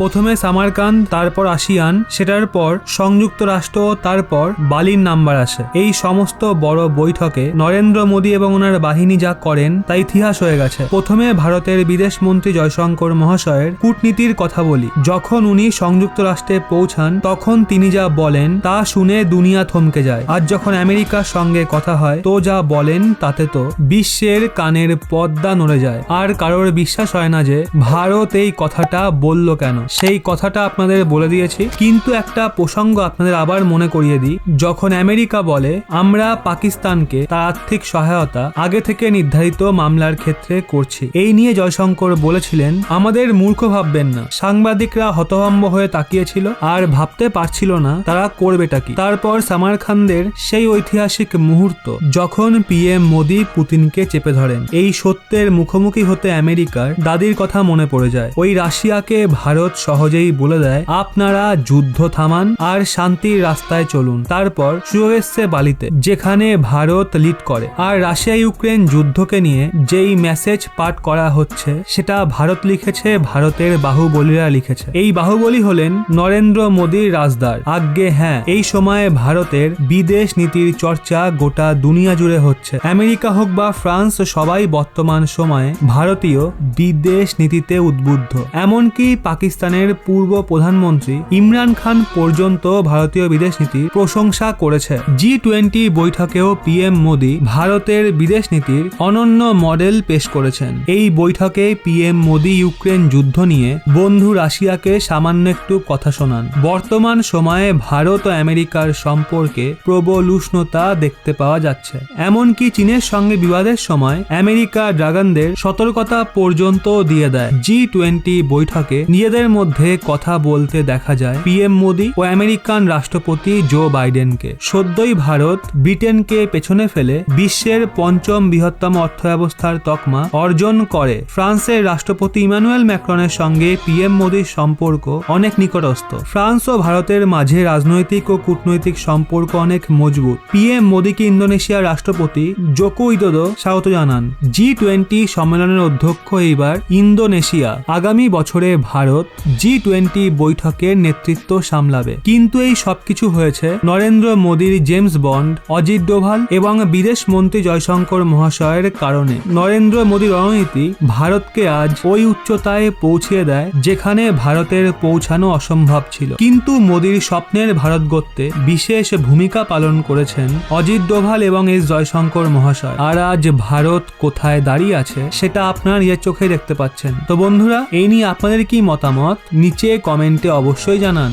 প্রথমে সামারকান্দ, তারপর আসিয়ান, সেটার পর সংযুক্ত রাষ্ট্র, তারপর বালির নাম্বার আসে। এই সমস্ত বড় বৈঠকে নরেন্দ্র মোদী এবং ওনার বাহিনী যা করেন তা ইতিহাস হয়ে গেছে। প্রথমে ভারতের বিদেশ মন্ত্রী জয়শঙ্কর মহাশয়ের কূটনীতির কথা বলি। যখন উনি সংযুক্ত রাষ্ট্রে পৌঁছান তখন তিনি যা বলেন তা শুনে দুনিয়া থমকে যায়। আর যখন আমেরিকার সঙ্গে কথা হয় তো যা বলেন তাতে তো বিশ্বের কানের পর্দা নড়ে যায়। আর কারোর বিশ্বাস হয় না যে ভারত এই কথাটা বলল কেন। সেই কথাটা আপনাদের বলে দিয়েছি, কিন্তু একটা প্রসঙ্গ আপনাদের আবার মনে করিয়ে দিই। যখন আমেরিকা বলে আমরা পাকিস্তানকে তার আর্থিক সহায়তা আগে থেকে নির্ধারিত মামলার ক্ষেত্রে করছি, এই নিয়ে জয়শঙ্কর বলেছিলেন আমাদের মূর্খ ভাববেন না। সাংবাদিকরা হতভম্ব হয়ে তাকিয়েছিল আর ভাবতে পারছিল না তারা করবেটা কি। তারপর সামারকান্দের সেই ঐতিহাসিক মুহূর্ত যখন পিএম মোদী পুতিনকে চেপে ধরেন। এই সত্যের মুখোমুখি হতে আমেরিকার দাদির কথা মনে পড়ে যায়। ওই রাশিয়াকে ভারত সহজেই বলে দেয় আপনারা যুদ্ধ থামান আর শান্তির রাস্তায় চলুন। তারপর সুযোগ এসছে বালিতে, যেখানে ভারত লিড করে। আর রাশিয়া ইউক্রেন যুদ্ধকে নিয়ে যেই মেসেজ পাঠ করা হচ্ছে সেটা ভারত লিখেছে, ভারতের বাহুবলীরা লিখেছে। এই বাহুবলী হলেন নরেন্দ্র মোদীর রাজদার। আজ্ঞে হ্যাঁ, এই সময়ে ভারতের বিদেশ নীতির চর্চা গোটা দুনিয়া জুড়ে হচ্ছে। আমেরিকা হোক বা ফ্রান্স, সবাই বর্তমান সময়ে ভারতীয় বিদেশ নীতিতে উদ্বুদ্ধ। এমনকি পাকিস্তানের পূর্ব প্রধানমন্ত্রী ইমরান খান পর্যন্ত ভারতীয় বিদেশ নীতির প্রশংসা করেছে। G20 বৈঠকেও পিএম মোদী ভারতের বিদেশ নীতির অনন্য মডেল পেশ করেছেন। এই বৈঠকে পিএম মোদী ইউক্রেন যুদ্ধ নিয়ে বন্ধু রাশিয়াকে সামান্য একটু কথা শোনান। বর্তমান সময়ে ভারত ও আমেরিকার সম্পর্কে প্রবল উষ্ণতা দেখতে পাওয়া যাচ্ছে। এমনকি চীনের সঙ্গে বিবাদের সময় আমেরিকা ড্রাগনদের সতর্কতা পর্যন্ত দিয়ে দেয়। G20 বৈঠকে নিজেদের মধ্যে কথা বলতে দেখা যায় পিএম মোদী ও আমেরিকান রাষ্ট্রপতি জো বাইডেনকে। সদ্যই ভারত ব্রিটেনকে পেছনে ফেলে বিশ্বের পঞ্চম বৃহত্তম অর্থব্যবস্থার তকমা অর্জন করে। ফ্রান্সের রাষ্ট্রপতি ইমানুয়েল ম্যাক্রনের সঙ্গে পিএম মোদীর সম্পর্ক অনেক নিকটস্থ। ফ্রান্স ও ভারতের মাঝে রাজনৈতিক ও কূটনৈতিক সম্পর্ক অনেক মজবুত। পিএম মোদীকে ইন্দোনেশিয়ার রাষ্ট্রপতি জোকো উইদোদো স্বাগত জানান। G20 সম্মেলনের অধ্যক্ষ এইবার ইন্দোনেশিয়া। আগামী বছরে ভারত G20 বৈঠকের নেতৃত্ব সামলাবে। কিন্তু এই সবকিছু হয়েছে নরেন্দ্র মোদীর জেমস বন্ড অজিত ডোভাল এবং বিদেশ মন্ত্রী জয়শঙ্কর মহাশয়ের কারণে। নরেন্দ্র মোদীর রণনীতি ভারতকে আজ ওই উচ্চতায় পৌঁছিয়ে দেয় যেখানে ভারতের পৌঁছানো অসম্ভব ছিল। কিন্তু মোদীর স্বপ্নের ভারত গড়তে বিশেষ ভূমিকা পালন করেছেন অজিত ডোভাল এবং এস জয়শঙ্কর মহাশয়। আর আজ ভারত কোথায় দাঁড়িয়ে আছে সেটা আপনারা নিজের চোখে দেখতে পাচ্ছেন। তো বন্ধুরা, এই নিয়ে আপনাদের কি মতামত নিচে কমেন্টে অবশ্যই জানান।